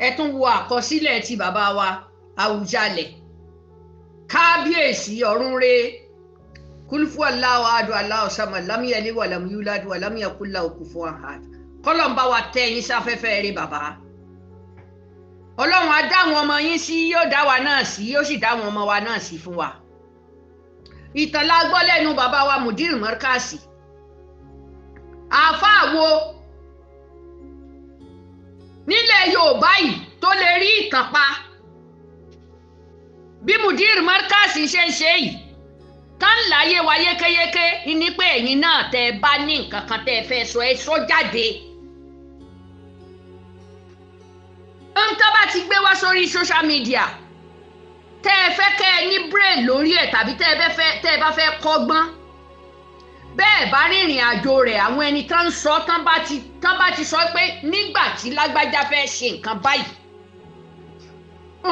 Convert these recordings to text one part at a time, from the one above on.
ẹ tún wo àkọsílẹ̀ ti bàbá wa Awujale kábíyèsí ọ̀run re kúlùfù Allahu ahadu Allahu samad lam yalid wa lam yulad wa lam yakul lahu kufuwan ahad. Kọ́lọ́run bá wa tẹ́ yín sáfẹ́fẹ́ rí bàbá. Ọlọ́run á dá àwọn ọmọ yín sí, yóò dá wa náà sí, yóò sì dá àwọn ọmọ wa náà sí fún wa. Ìtàn la gbọ́ lẹ́nu bàbá wa Mudir Murkaz. Àáfàá wo nílẹ̀ Yorùbá yìí tó lè rí ìtàn pa bí Mudir Murkaz ṣe ń ṣe yìí tán láyé wa yékéyéké ní pé ẹ̀yin náà tẹ́ bá ní nǹkan kan tẹ́ fẹ́ sọ ẹ sọ jáde. Ohun tó bá ti gbé wá sórí social media tẹ́ fẹ́ kẹ́ ẹ ní brain lórí ẹ̀ tàbí tẹ́ bá fẹ́ kọ́gbọ́n bẹ́ẹ̀ bá rìnrìn àjò rẹ̀ àwọn ẹni tán ń sọ tán bá ti sọ pé nígbà tí lágbájá fẹ́ ṣe nǹkan báyìí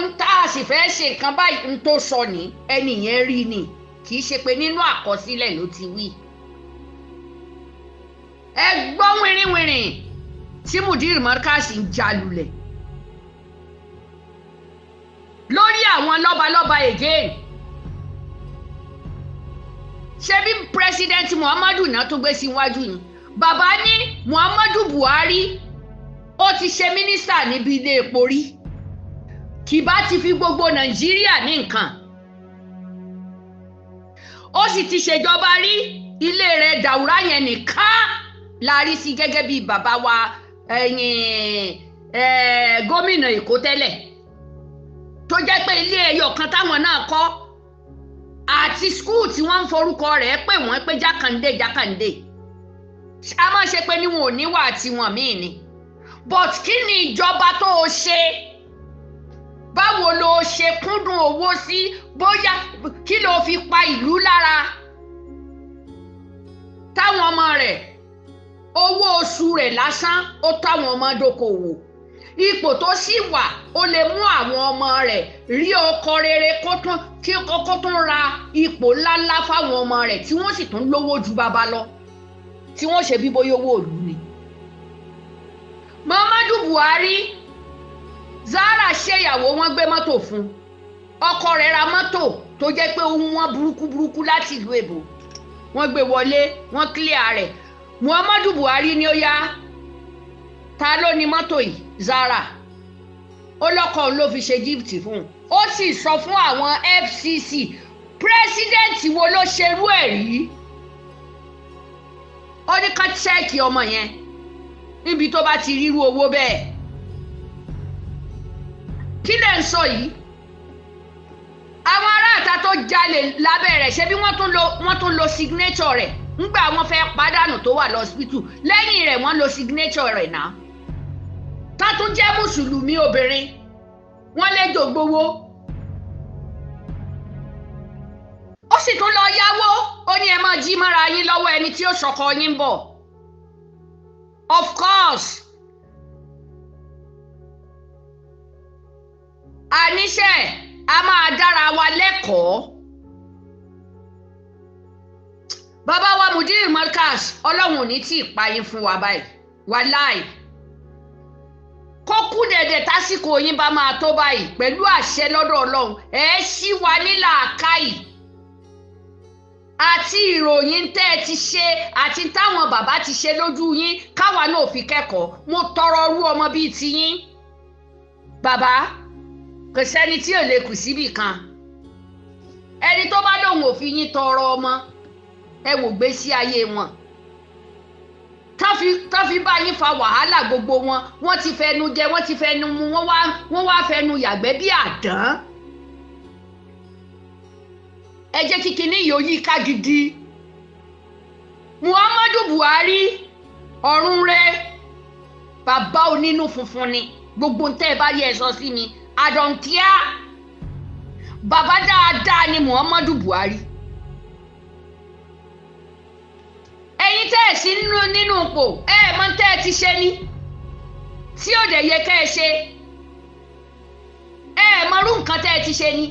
ń tá a sì fẹ́ ṣe nǹkan báyìí ń tó sọ ní ẹni yẹn rí ni kì í ṣe pé nínú àkọsílẹ̀ ló ti wí. Ẹ gbọ́ wìrìwìrì tí Mudir Murkaz ń jalulẹ̀ lórí àwọn lọ́balọ́ba again. Ṣé bí president Muhammadu náà tó gbé síwájú ni bàbá ní Muhammadu Buhari ó ti ṣe mínísítà níbi ilé epo rí kì bá ti fi gbogbo Nàìjíríà ní nǹkan. Ó sì ti ṣèjọba rí ilé rẹ̀ Daura yẹn nìkan la rí sí gẹ́gẹ́ bí bàbá wa gómìnà Èkó tẹ́lẹ̀ tó jẹ́ pé ilé ẹyọ kan táwọn náà kọ́ àti skul tí wọ́n ń forúkọ rẹ̀ pè wọ́n pé jákàndé a máa ṣe pé níwọ̀n ò níwà tiwọn míì ni but kí ni ìjọba tó o ṣe báwo lo ṣe kúndùn owó sí bóyá kí ló fi pa ìlú lára táwọn ọmọ rẹ̀ owó oṣù rẹ̀ lásán ó táwọn ọmọ dókòwò ipò tó sì wà ó lè mú àwọn ọmọ rẹ̀ rí ọkọ rere kó tún ra ipò ńláńlá fáwọn ọmọ rẹ̀ tí wọ́n sì tún lówó ju bàbá lọ tí wọ́n ṣe bí bóyá owó ìlú ni. Muhammadu Buhari Zara ṣèyàwó wọ́n gbé mọ́tò fún ọkọ rẹ̀ ra mọ́tò tó jẹ́ pé ohun wọn burúkú láti ìlú èbó wọ́n gbé wọlé wọ́n clear rẹ̀. Muhammadu Buhari ni ó yá ta ló ní mọ́tò yìí Zara ó lọ́kọ̀ ló fi ṣe gift fún un ó sì sọ fún àwọn FCC president wo ló ṣerú ẹ̀ rí ó ní ká chẹ́ẹ̀kì ọmọ yẹn níbi tó bá ti ríru owó bẹ́ẹ̀. Kí lẹ̀ ń sọ yìí àwọn aráàta tó jalè lábẹ́ rẹ̀ ṣe bí wọ́n tún lo signature rẹ̀ ńgbà wọ́n fẹ́ pàdánù tó wà lọ́sibítù lẹ́yìn rẹ̀ wọ́n lo signature rẹ̀ náà tá tún jẹ́ mùsùlùmí obìnrin wọ́n lè dògbowó ó sì tún lọ yáwó ó ní ẹ máa jí mọ́ra yín lọ́wọ́ ẹni tí ó ṣọkọ yín bọ̀. Of course àníṣe a máa dára wa lẹ́kọ̀ọ́. Bàbá wa Mudir Murkaz Ọlọ́run ò ní tí ì pa yín fún wa báyìí wàláì kó kú dẹ̀dẹ̀ tásìkò yín bá máa tó báyìí pẹ̀lú àṣẹ lọ́dọ̀ Ọlọ́run ẹ ṣí wa ní làákàyè àti ìròyìn tẹ́ ẹ ti ṣe àti táwọn bàbá ti ṣe lójú yín káwa náà fi kẹ́kọ̀ọ́ mo tọrọ rú ọmọ bíi tiyín bàbá kò sẹ́ni tí ò lè kù síbì kan ẹni tó bá lóun ò fi yín tọrọ ọmọ ẹ wò gbé sí ayé wọn tán fi bá yín fa wàhálà gbogbo wọ́n ti fẹnu jẹ wọ́n ti fẹnu mu wọ́n wá fẹnu yàgbẹ́ bí àdán. Ẹ jẹ́ kí kinní yìí ó yí ká gidi. Muhammadu Buhari ọ̀run rẹ̀ bàbá onínú funfun ni gbogbo ntẹ́ ẹ bá yẹ ẹ sọ sí mi I don't care. Bàbá dáadáa ni Muhammadu Buhari. Ẹ̀yin tẹ́ ẹ sí nínú ipò ẹ mọ̀ tẹ́ ẹ ti ṣe ní tí ò dẹ̀ yẹ kẹ́ ẹ ṣe ẹ mọ̀rú nǹkan tẹ́ ẹ ti ṣe ní.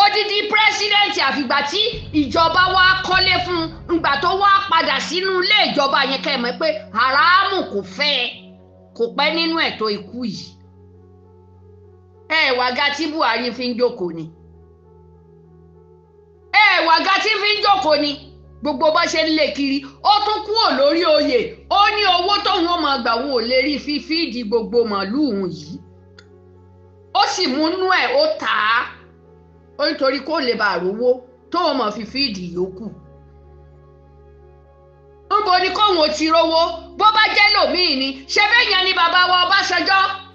Odidi pírẹsidẹ́ǹtì àfìgbà tí ìjọba wa kọ́lé fún ìgbà tó wá padà sínú ilé ìjọba yẹn kẹ́ ẹ mọ̀ pé haramu kò fẹ́ kò pẹ́ nínú ẹ̀ tó ikú yìí wàgá tí Buhari fi ń jókòó ni wàgá tí fi ń jókòó ni gbogbo bá ṣe ń lé kiri ó tún kúrò lórí oyè ó ní owó tóun ó máa gbà wọn ò lè rí fífíìdì gbogbo màálùú òun yìí ó sì múnú ẹ̀ ó tà á ó nítorí kó lè bá rówó tóun máa fi fíìdì yòókù níbo ni kóun ò ti rówó bó bá jẹ́ lòmíì ni ṣe bẹ́yàn ni bàbá wa Ọbásanjọ́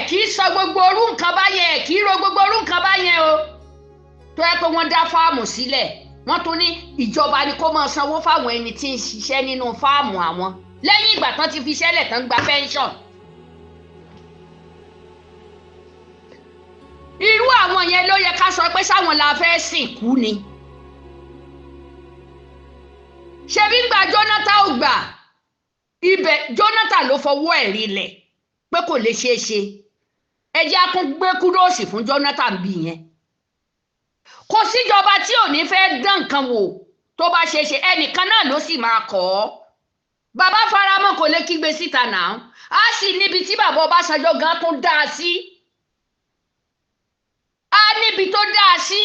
kì í sọ gbogbo orú nǹkan báyẹn kì í ro gbogbo orú nǹkan báyẹn o tó yẹ pé wọ́n dá fáàmù sílẹ̀ wọ́n tún ní ìjọba ni kó máa sanwó fáwọn ẹni tí ń ṣiṣẹ́ nínú fáàmù àwọn lẹ́yìn ìgbà tán ti fi ṣẹlẹ̀ tán gba pension. irú àwọn yẹn ló yẹ ká sọ pé sáwọn la fẹ́ sìnkú ni. ṣebí ń gba Jonathan ò gbà ibẹ̀ Jonathan ló fọwọ́ ẹ̀ rinlẹ̀ pé kò lè ṣeé ṣe ẹ jẹ́ á tún gbé kúdóòsì fún Jonathan bí yẹn. kò síjọba tí ò ní fẹ́ dán nǹkan wò tó bá ṣe ṣe ẹnìkan náà ló sì máa kọ́ ọ́ bàbá faramọ́ kò lè kígbe síta náà á sì níbi tí bàbá Ọbásanjọ́ gan tó dáa sí á níbi tó dáa sí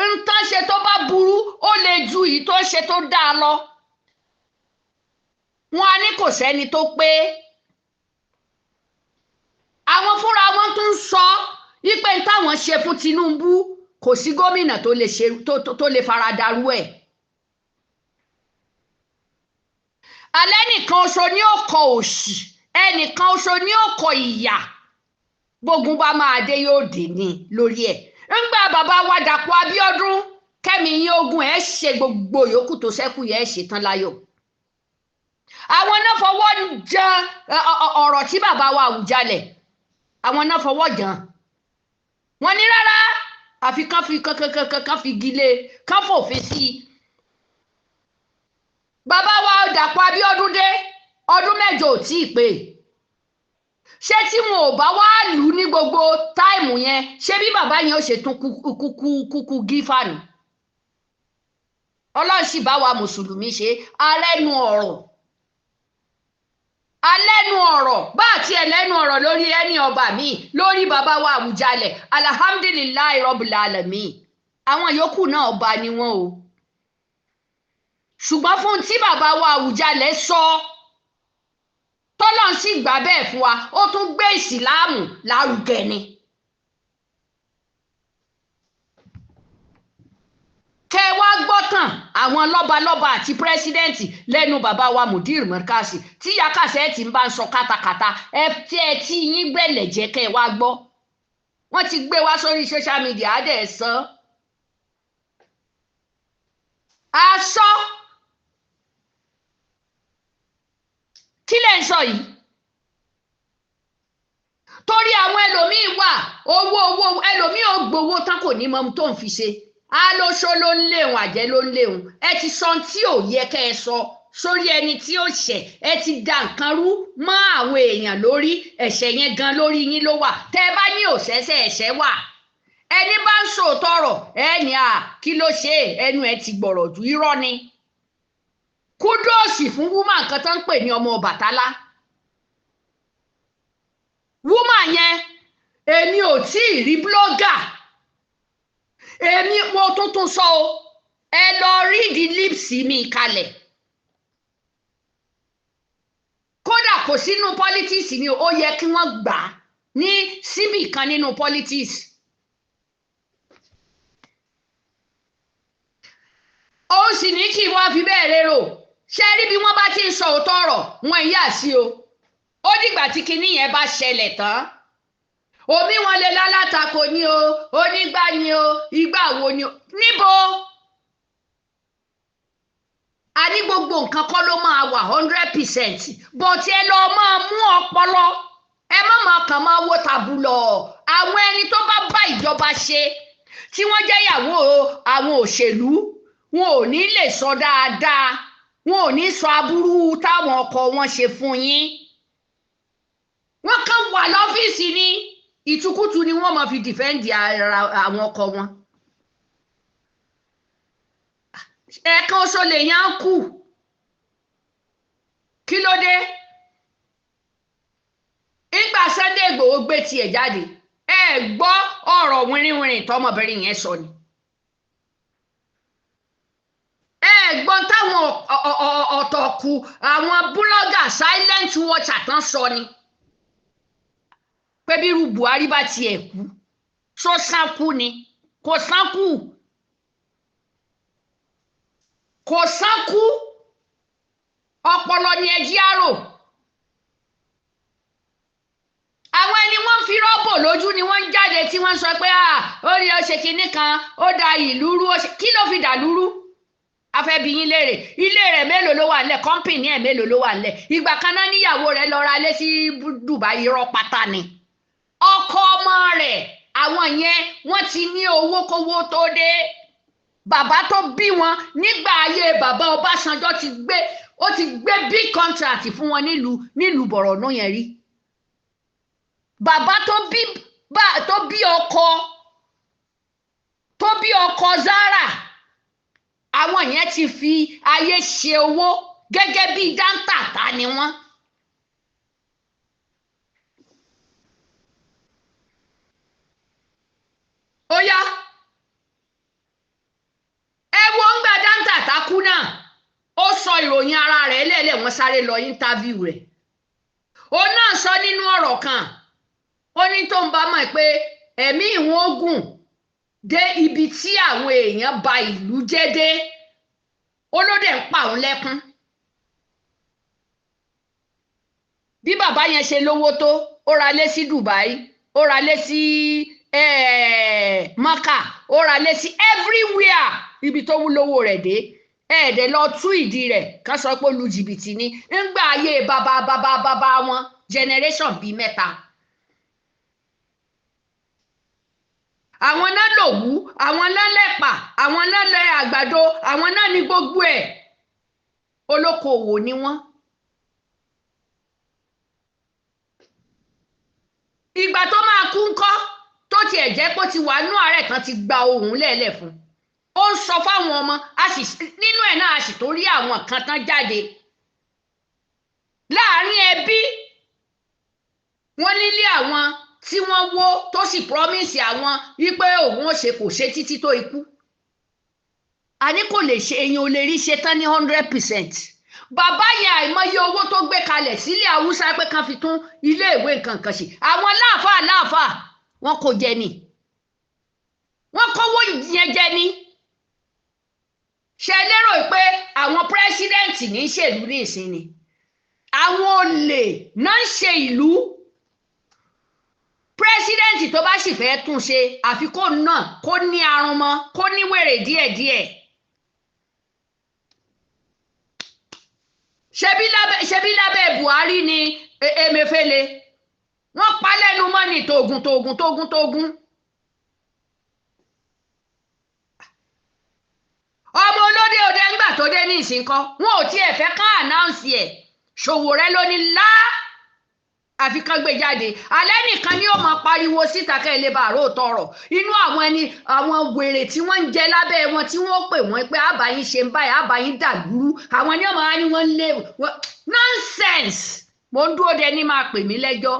nǹkan ṣe tó bá burú ó lè ju èyí tó ṣe tó dáa lọ wọn á ní kò sẹ́ni tó pé àwọn fúnra wọn tún sọ wípé táwọn ṣe fún Tinubu kò sí gómìnà tó lè ṣe tó lè faradarú ẹ̀. alẹ́ nìkan oṣù ní ọkọ òṣì ẹnìkan oṣù ní ọkọ ìyà gbógun bá máa dé yóò dé ní lórí ẹ̀. ńgbà bàbá wa Dàpọ̀ Abíọ́dún kẹ́mi yín ogun ẹ̀ ṣe gbogbo yòókù tó ṣẹ́kù yẹn ṣe tán láyọ̀. àwọn náà fọwọ́ jan ọ̀rọ̀ tí bàbá wa Awùjalè àwọn náà fọwọ́ jan wọ́n ní rárá àfi kán fi gilé kán fòfin sí i. bàbá wa Dàpọ̀ Abíọ́dún dé ọdún 7 ò tí ì pé ṣé tí wọn ò bá wá lù ní gbogbo táìmù yẹn ṣé bí bàbá yẹn ó ṣe tún kúkú gífàánù. Ọlọ́run sì bá wa mùsùlùmí ṣe alẹ́nu ọ̀rọ̀ bá àti ẹlẹ́nu ọ̀rọ̀ lórí ẹni ọba mi lórí bàbá wa Awùjalè alhamdulillahi rabbil alamin àwọn yòókù náà ọba ni wọ́n o ṣùgbọ́n fún tí bàbá wa Awùjalè sọ tọ́lọ́n sì gbà bẹ́ẹ̀ fún wa ó tún gbé ìsìláàmù lárugẹ ni. kẹ wá gbọ́ tán àwọn lọ́balọ́ba àti pírẹ́sídẹ́ǹtì lẹ́nu bàbá wa Mudir Murkaz tí Iya Cassette ń bá ń sọ kátàkátà ẹ tí yín gbẹ̀lẹ̀ jẹ́ kẹ wá gbọ́ wọ́n ti gbé wá sórí social media á dẹ̀ sọ. aṣọ kí lẹ̀ ń sọ yìí torí àwọn ẹlòmíín wà owó ẹlòmíín ò gbowó tán kò ní mọ tó ń fi ṣe alóṣó ló ń léhun àjẹ́ ló ń léhun ẹ ti sọ tí ò yẹ kẹ́ ẹ sọ sórí ẹni tí ó ṣẹ̀ ẹ ti da nǹkan rú mọ́ àwọn èèyàn lórí ẹ̀ṣẹ̀ yẹn gan lórí yín ló wà tẹ́ ẹ bá ní òṣẹ́ṣẹ́ ẹ̀ṣẹ̀ wà ẹni bá ń sòótọ́ ọ̀rọ̀ ẹni kí ló ṣe ẹnu ẹ ti gbọ̀rọ̀ ju irọ́ ni kúdóòsì fún wúmà nǹkan tó ń pè ní ọmọ Ọbàtálá wúmà yẹn èmi ò tí ì rí blọ́gà èmi mo tuntun sọ o ẹ lọ rí di lípsì mi kalẹ̀ kódà kò sínú politics ni ó yẹ kí wọ́n gbà á ní síbì kan nínú politics. ó sì ní kí wọ́n fi bẹ́ẹ̀ lérò ṣe rí bí wọ́n bá ti ń sọ òótọ́ ọ̀rọ̀ wọn ìyá sí o ó dìgbà tí kinní yẹn bá ṣẹlẹ̀ tán omi wọn lè lálátakò ni o onígbà ni o ìgbà wo ni o níbo a ní gbogbo nǹkan kọ́ ló máa wà 100% but ẹ lọ máa mú ọpọlọ ẹ má máa kàn máa wo tàbùlọ̀ àwọn ẹni tó bá bá ìjọba ṣe tí wọ́n jẹ́ ìyàwó àwọn òṣèlú wọn ò ní lè sọ dáadáa wọn ò ní sọ aburú táwọn ọkọ wọn ṣe fún yín wọ́n kàn wà lọ́fíìsì ní ìtukùtù ni wọ́n máa fi dìfẹ́ǹdì àwọn ọkọ wọn ẹ̀ẹ̀kan oṣù lèèyàn kù dé ìgbà Sunday Igboho gbé tiẹ̀ jáde ẹ gbọ́ ọ̀rọ̀ wìrìwìrì tọmọbìnrin yẹn sọ ni ẹ gbọ́ táwọn ọ̀tọ̀kù àwọn búlọ́gà silent watcher tán sọ ni pé bí irú Buhari bá tiẹ̀ kú sọ sánkú ni kò sánkú ọpọlọ ni ẹjí àrò àwọn ẹni wọ́n fi rọ́bò lójú ni wọ́n ń jáde tí wọ́n sọ pé ó ní ó ṣe kinní kan ó da ìlú rú kí ló fi dà lúrú afẹ́bi yín léèrè ilé rẹ̀ mélòó ló wà nílẹ̀ kọ́ńpìnì ẹ̀ mélòó ló wà nílẹ̀ ìgbà kan náà níyàwó rẹ̀ lọ ra lé sí Dubai irọ́ pátá ni ọkọ ọmọ rẹ̀ àwọn yẹn wọ́n ti ní owó kówó tó dé bàbá tó bí wọn nígbà ayé bàbá Ọbásanjọ́ ó ti gbé big contract fún wọn nílùú Bọ̀rọ̀nú yẹn rí bàbá tó bí ọkọ Zara àwọn yẹn ti fi ayé ṣe owó gẹ́gẹ́ bí dáńtàtà ni wọ́n. ó yá ẹ wo ń gba dáńtàtà kú náà ó sọ ìròyìn ara rẹ̀ lẹ́lẹ̀ wọ́n sáré lọ íńtávíù rẹ̀ ó náà sọ nínú ọ̀rọ̀ kan ó ní tó ń bá mọ̀ pé ẹ̀mí ìwọ̀n ogun dé ibi tí àwọn èèyàn ba ìlú jẹ́ dé olóde ń pa òun lẹ́kún bí bàbá yẹn ṣe lówó tó ó ra lé sí Dubai ó ra lé sí Maka ó ra lé sí everywhere ibi tó wúlówó rẹ̀ dé ẹ̀ẹ́dẹ̀ lọ tú ìdí rẹ̀ ká sọ pé ó lu jìbìtì ni ńgbà ayé bàbá wọn generation bíi mẹ́ta. àwọn náà lòwú àwọn náà lẹ́pà àwọn náà lẹ àgbàdo àwọn náà ní gbogbo ẹ̀ olókoòwò ni wọ́n. ìgbà tó máa kú ńkọ́ tó tiẹ̀ jẹ́ pé ó ti wà nú àárẹ̀ kan ti gba ohùn lẹ́ẹ̀lẹ̀ fún ó ń sọ fáwọn ọmọ nínú ẹ̀ náà a sì tó rí àwọn kan tán jáde láàrin ẹbí wọ́n nílé àwọn tí wọ́n wó tó sì promise àwọn wípé òun ò ṣe kò ṣe títí tó ikú àní kò lè ṣe èèyàn ò lè rí ṣe tán ní 100%. bàbá yẹn àìmọye owó tó gbé kalẹ̀ sílé Haúsá pé kan fi tún iléèwé nǹkan kan ṣe àwọn láàfáà wọn kò jẹ ni wọn kówó yẹn jẹ ni ṣe lérò pé àwọn pírẹsidẹ́ǹtì ní í ṣèlú ní ìsinmi àwọn olè náà ń ṣe ìlú pírẹsidẹ́ǹtì tó bá sì fẹ́ tún ṣe àfi kó náà kó ní arun mọ́ kó ní wèrè díẹ̀díẹ̀ ṣebí lábẹ́ Buhari ni Emefiele wọ́n pa lẹ́nu mọ́ ní tógun ọmọ olóde òde ńgbà tó dé ní ìsìnkọ́ wọn ò tiẹ̀ fẹ́ ká ànáùnsì ẹ̀ Sowore ló ní àfi kan gbé jáde alẹ́ nìkan ni ó máa pariwo síta kẹ́ ẹ lè bá àrò tọrọ inú àwọn wèrè tí wọ́n ń jẹ lábẹ́ wọn tí wọ́n pè wọ́n pé àbáyín ṣe ń báyìí àbáyín dàlúrú àwọn ní ọmọ wa ni wọ́n lé nonsense mo ń dúró de ní máa pè mí lẹ́jọ́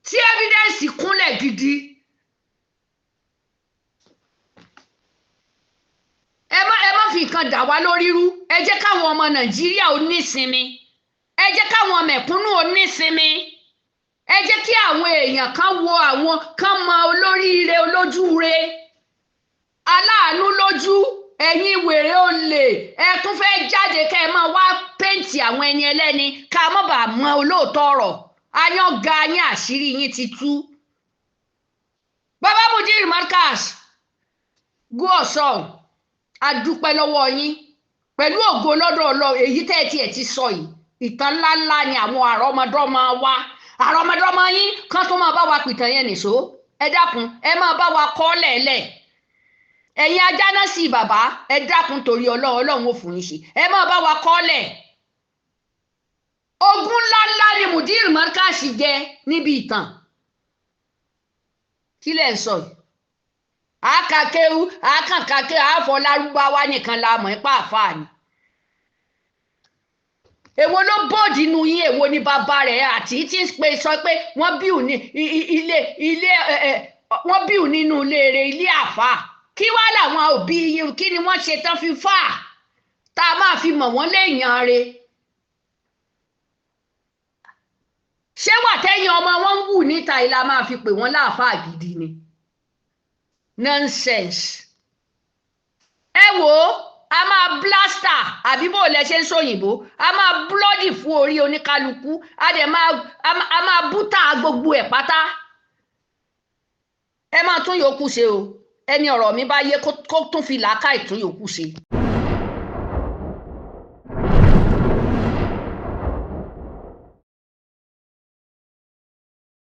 tí evidence kúnlẹ̀ gidi ẹ má fi nǹkan dà wá lórí rú ẹ jẹ́ káwọn ọmọ Nàìjíríà ò nísinmi ẹ jẹ́ káwọn mẹ̀kúnnù onísinmi ẹ jẹ́ kí àwọn èèyàn kan wo àwọn kan mọ olóríire olójúure aláàánú lójú ẹ̀yin wèrè olè ẹ tún fẹ́ jáde kẹ́ ẹ máa wá péǹtì àwọn ẹni ẹlẹ́ni ká má bàa mọ olóòótọ́ ọ̀rọ̀ ayọ́ga yín àṣírí yín ti tú. bàbá Mudir Murkaz gú ọ̀sán adúpẹ́ lọ́wọ́ yín pẹ̀lú ògo lọ́dọ̀ Ọlọ́run èyí tẹ́ ẹ tiẹ̀ ti sọ yìí ìtàn ńláńlá ni àwọn àrọ́mọdọ́mọ wa àrọ́mọdọ́mọ yín kan tó máa bá wa pìtàn yẹn nìṣó ẹ dákun ẹ máa bá wa kọ́ lẹ̀ẹ́lẹ̀ ẹ̀yin ajá náà sí bàbá ẹ dákun torí Ọlọ́run ó fún yín ṣe ẹ máa bá wa kọ́ lẹ̀ ogún ńláńlá ni Mudir Murkaz jẹ níbi ìtàn kí lẹ̀ ń sọ yìí àkàkéwú àkàkàké àfọlárúbáwá nìkan la mọ̀ ipá àfáà ni èwo ló bòdì nínú yín, èwo ni bàbá rẹ̀ àti tí ń pè sọ pé wọ́n bí ò ní ilé wọ́n bí ò nínú ilé rẹ̀ ilé àfà. Kí wá làwọn òbí yín kí ni wọ́n ṣe tán fi fà tá a máa fi mọ̀ wọ́n léèyàn rẹ̀? ṣé wà tẹ́yìn ọmọ wọn ń wù níta ìlà máa fi pè wọ́n láàfáà gidi ni? Nonsense. Ẹ wò ó, a máa blaster àbí bó lẹ ṣe ń sòyìnbó, a máa bloody fún orí oníkálukú, a dẹ̀ máa bútà gbogbo ẹ̀ pátá. Ẹ máa tún yòókù ṣe o, ẹni ọ̀rọ̀ mi bá yé kó tún fi làákàì tún yòókù ṣe.